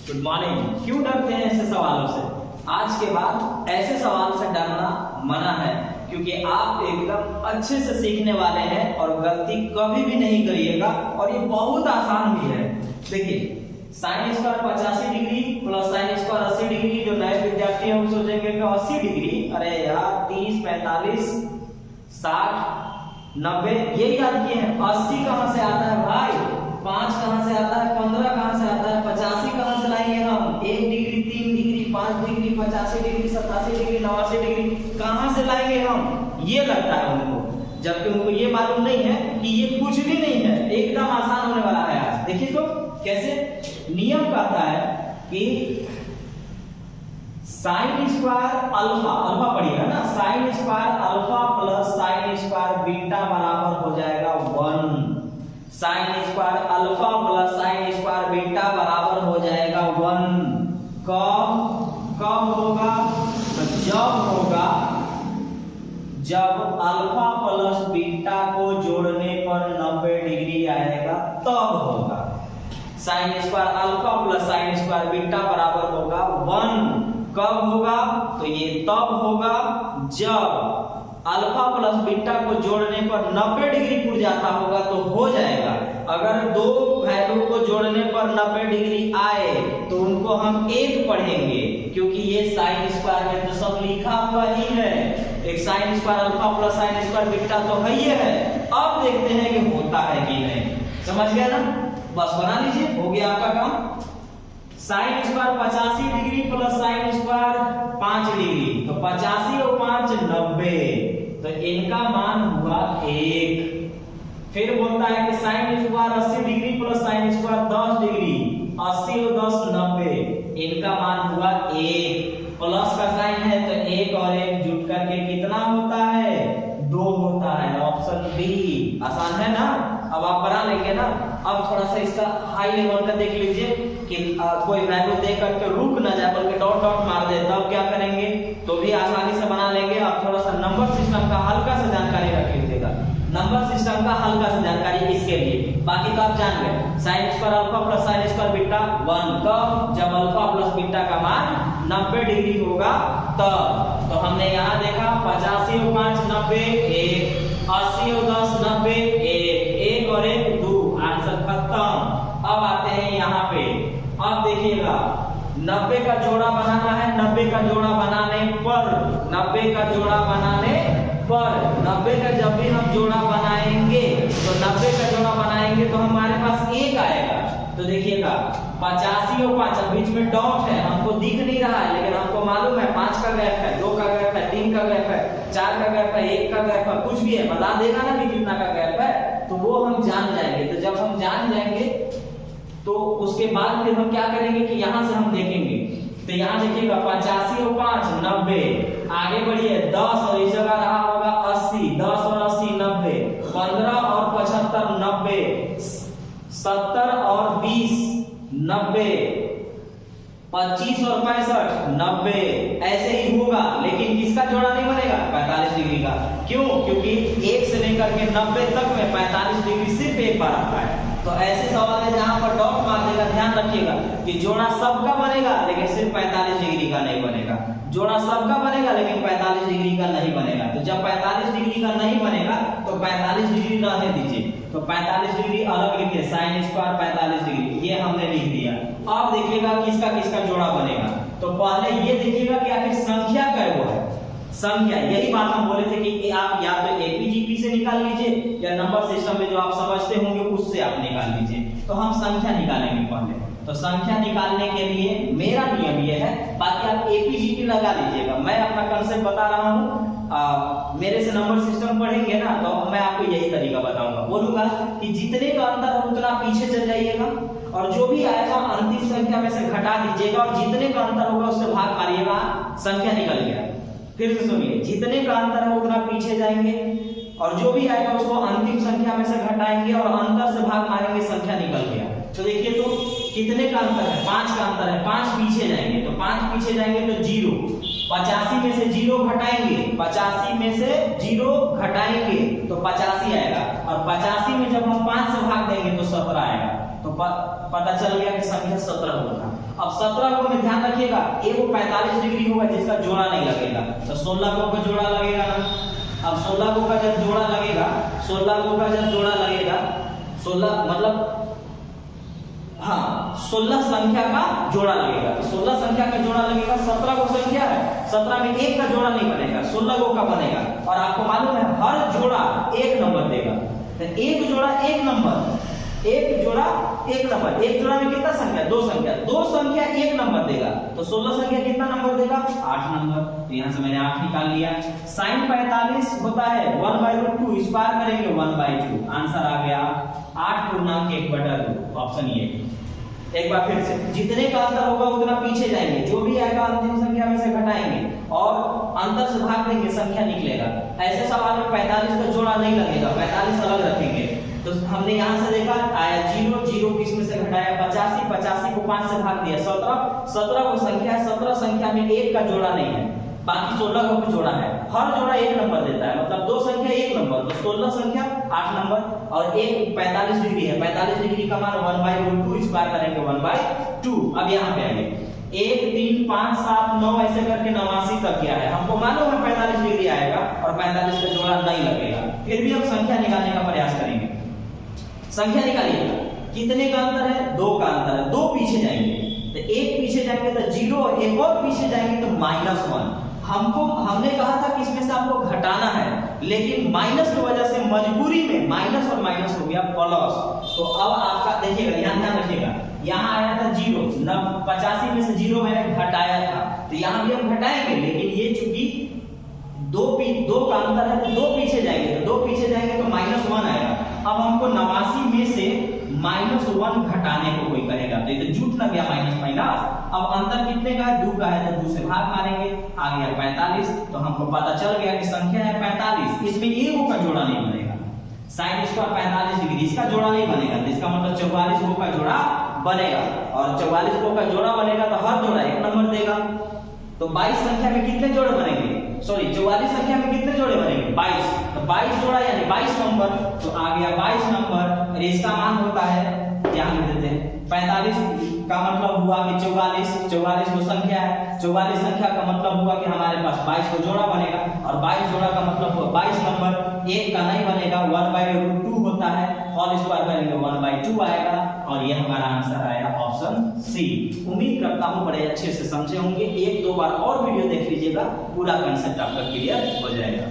Good morning. क्यों डरते हैं ऐसे सवालों से? आज के बाद ऐसे सवाल से डरना मना है, क्योंकि आप एकदम अच्छे से सीखने वाले हैं और गलती कभी भी नहीं करिएगा और ये बहुत आसान भी है। देखिए, sine square 85 degree plus sine square 80 degree. जो नए विद्यार्थी हैं वो सोचेंगे कि 80 डिग्री, अरे यार 30, 45, 60, 90 ये याद किए हैं। 80 कहां से आता है भाई? 5 कहां से आता है? 15 कहां से आता है? 85 कहां से लाएंगे हम? 1 degree, 3 degree, 5 degree, 85 degree, 87 degree, 89 degree कहां से लाएंगे हम? ये लगता है उनको, जबकि उनको ये मालूम नहीं है कि ये कुछ भी नहीं है, एकदम आसान होने वाला है आज। देखिए तो कैसे नियम कहता है कि साइन स्क्वायर अल्फा, अल्फा पढ़िएगा ना, sine square alpha plus sine square beta बराबर हो जाएगा 1। Sine square alpha plus sine square beta बराबर हो जाएगा 1। कब होगा? तो जब होगा जब अल्फा प्लस बीटा को जोड़ने पर 90 डिग्री आएगा, तब होगा। Sine square alpha plus sine square beta बराबर होगा 1। कब होगा? तो ये तब होगा जब अल्फा प्लस बीटा को जोड़ने पर 90 डिग्री पुर जाता होगा, तो हो जाएगा। अगर दो वैल्यू को जोड़ने पर 90 डिग्री आए तो उनको हम एक पढ़ेंगे, क्योंकि ये साइन स्क्वायर में तो सब लिखा हुआ ही है। एक sine square alpha plus sine square beta तो है ही है। अब देखते हैं कि होता है कि नहीं। समझ गया ना? बस बना लीजिए, हो गया आपका काम। Sine square 85 degree plus sine square 5 degree, तो 85 और 5 90, तो इनका मान हुआ 1। फिर बोलता है कि sine square 80 degree plus sine square 10 degree, 80 और 10 90, इनका मान हुआ 1। प्लस का साइन है तो 1 और 1 जुट करके कितना होता है? 2 होता है। ऑप्शन बी आसान है ना? अब आप बना लेंगे ना। अब थोड़ा सा इसका हाई लेवल का देख लीजिए कि कोई वैल्यू दे करके रुक ना जाए, बल्कि डॉट डॉट मार दे, तब क्या करेंगे? तो भी आसानी से बना लेंगे। अब थोड़ा सा नंबर सिस्टम का हल्का सा जानकारी रख लीजिएगा। नंबर सिस्टम का हल्का सा जानकारी इसके लिए, बाकी तो आप जान गए। Sine square alpha plus sine square beta 1। कब? जब अल्फा प्लस बीटा का मान 90 डिग्री होगा तब। तो हमने यहाँ देखा 85 और 5 90, 1, 80 और 10 90, 1 और 1 2, आंसर खत्म। अब आते हैं यहाँ पे। अब देखिएगा 90 का जोड़ा बनाना है। 90 का जोड़ा बनाने पर 90 का जोड़ा बनाने पर 90 का जब भी हम जोड़ा बनाएंगे तो 90 का जोड़ा बनाएंगे तो हमारे पास 1 आएगा। तो देखिएगा 85 और 5 बीच में डॉट है, हमको दिख नहीं रहा है, लेकिन हमको मालूम है 5 का गैप है, 2 का गैप है, 3 का गैप है, 4 का गैप है, 1 का गैप है, कुछ भी है, बता देगा ना कि कितना का गैप है, तो वो हम जान जाएंगे। तो जब हम जान जाएंगे तो उसके बाद फिर हम क्या करेंगे कि यहाँ से हम देखेंगे। तो यहाँ देखिएगा 85 और 5 90, आगे बढ़िए 10 और इस जगह रहा होगा 80, 10 और 80 90, 15 और 75 90, 70 और 20 90, 25 और 65 90, ऐसे ही होगा। लेकिन किसका जोड़ा नहीं बनेगा? 45 डिग्री का। क्यों? क्योंकि 1 से लेकर के 90 तक में 45 डिग्री सिर्फ एक बार आता है। तो ऐसे सवाल है जहां पर डॉट मार देगा, ध्यान रखिएगा कि जोड़ा सबका बनेगा लेकिन सिर्फ 45 डिग्री का नहीं बनेगा। जोड़ा सबका बनेगा लेकिन 45 डिग्री का नहीं बनेगा। तो जब 45 डिग्री का नहीं बनेगा तो 45 डिग्री रहने दीजिए। तो 45 डिग्री अलग लिखिए, साइन स्क्वायर 45 डिग्री, ये हमने लिख दिया। अब देखिएगा किसका किसका जोड़ा बनेगा। तो पहले ये देखिएगा कि आखिर संख्या क्या है। संख्या, यही बात हम बोले थे कि आप या तो एपीजीपी से निकाल लीजिए या नंबर सिस्टम में जो आप समझते होंगे उससे आप निकाल लीजिए। तो हम संख्या निकालेंगे पहले। तो संख्या निकालने के लिए मेरा नियम ये है, बाकी आप एपीजीपी लगा लीजिएगा। मैं अपना कंसेप्ट बता रहा हूँ, मेरे से नंबर सिस्टम पढ़ेंगे ना तो मैं आपको यही तरीका बताऊंगा। बोलूंगा कि जितने का अंतर हो उतना पीछे चल जाइएगा और जो भी आएगा अंतिम संख्या में से घटा दीजिएगा और जितने का अंतर होगा उससे भाग मारिएगा, संख्या निकल गया। फिर से सुनिए, जितने का अंतर है उतना पीछे जाएंगे और जो भी आएगा उसको अंतिम संख्या में से घटाएंगे और अंतर से भाग मारेंगे, संख्या निकल गया। तो देखिए तो कितने का अंतर है? 5 का अंतर है, 5 पीछे जाएंगे तो 5 पीछे जाएंगे तो 0। 85 में से 0 घटाएंगे, 85 में से 0 घटाएंगे तो 85 आएगा और 85 में जब हम 5 से भाग देंगे तो 17 आएगा। तो पता चल गया कि संख्या 17 होगा। अब 17 को में ध्यान रखिएगा, ए वो 45 डिग्री होगा जिसका जोड़ा नहीं लगेगा, तो 16 को का जोड़ा लगेगा ना। अब 16 को का जब जोड़ा लगेगा, 16 को का जब जोड़ा लगेगा, 16 मतलब हाँ 16 संख्या का जोड़ा लगेगा, तो 16 संख्या का जोड़ा लगेगा। 17 को संख्या है, 17 में एक का जोड़ा नहीं बनेगा, 16 को का बनेगा। और आपको मालूम है हर जोड़ा एक नंबर देगा, तो एक जोड़ा एक नंबर, एक जोड़ा एक नंबर। एक जोड़ा में कितना संख्या? दो संख्या, दो संख्या एक नंबर देगा, तो 16 संख्या कितना नंबर देगा? 8 नंबर। तो यहां से मैंने 8 निकाल लिया। sin 45 होता है 1/2, इस पार करेंगे 1/2। आंसर आ गया 8 पूर्णांक 1/2, ऑप्शन ए। एक बार फिर से, जितने का अंतर होगा उतना पीछे जाएंगे, जो भी आएगा अंतिम संख्या में से घटाएंगे और अंतर से भाग देंगे, संख्या निकलेगा। ऐसे सवाल में 45 का जोड़ा नहीं लगेगा, 45 अलग रखेंगे। तो हमने यहां से देखा आया 0, 0 किस में से घटाया 85, 85 को 5 से भाग दिया 17, 17 को संख्या, 17 संख्या में एक का जोड़ा नहीं है, बाकी 16 को भी जोड़ा है। हर जोड़ा एक नंबर देता है, मतलब दो संख्या एक नंबर, तो 16 संख्या 8 नंबर और एक 45 डिग्री है, 45 डिग्री का मान 1/2, इस बार करेंगे 1/2। अब यहाँ पे आएंगे 1, 3, 5, 7, 9 ऐसे करके 89 तक किया है। हमको मालूम है 45 डिग्री आएगा और 45 का जोड़ा नहीं लगेगा, फिर भी हम संख्या निकालने का प्रयास करेंगे। संख्या निकालिएगा, कितने का अंतर है? 2 का अंतर है, 2 पीछे जाएंगे, तो एक पीछे जाएंगे तो 0, एक और पीछे जाएंगे तो -1। हमने कहा था कि इसमें से आपको घटाना है, लेकिन माइनस की वजह से मजबूरी में माइनस और माइनस हो गया प्लस। तो अब आपका देखिएगा, ध्यान रखिएगा, यहाँ आया था 0, 85 में से 0 मैंने घटाया था, तो यहाँ भी हम घटाएंगे, लेकिन ये चूंकि दो का अंतर है तो 2 पीछे जाएंगे, तो 2 पीछे जाएंगे तो -1 आएगा। अब हमको 89 में से -1 घटाने को कोई कहेगा, तो ये तो जुट ना गया माइनस माइनस। अब अंतर कितने का है? 2 का है, तो 2 से भाग मारेंगे, आ गया 45। तो हमको पता चल गया कि संख्या है 45, इसमें एक का जोड़ा नहीं बनेगा। sin स्क्वायर 45 डिग्री, इसका जोड़ा नहीं बनेगा, तो इसका मतलब 44 को का जोड़ा बनेगा, और 44 को का जोड़ा बनेगा तो हर जोड़ा एक नंबर देगा। तो 22 संख्या में कितने जोड़े बनेंगे? सॉरी 44 संख्या में कितने जोड़े बनेंगे? 22, तो 22 जोड़ा यानी 22 नंबर, तो आ गया 22 नंबर। और इसका मान होता है, ध्यान देते हैं, 45 का मतलब हुआ कि 44 वो संख्या है, 44 संख्या का मतलब हुआ कि हमारे पास 22 को जोड़ा बनेगा, और 22 जोड़ा का मतलब हुआ 22 नंबर, एक का नहीं बनेगा, 1/2 होता है, होल स्क्वायर करेंगे 1/2 आएगा, और ये हमारा आंसर आया ऑप्शन सी। उम्मीद करता हूं बड़े अच्छे से समझे होंगे। 1-2 बार और वीडियो देख लीजिएगा, पूरा कंसेप्ट आपका क्लियर हो जाएगा।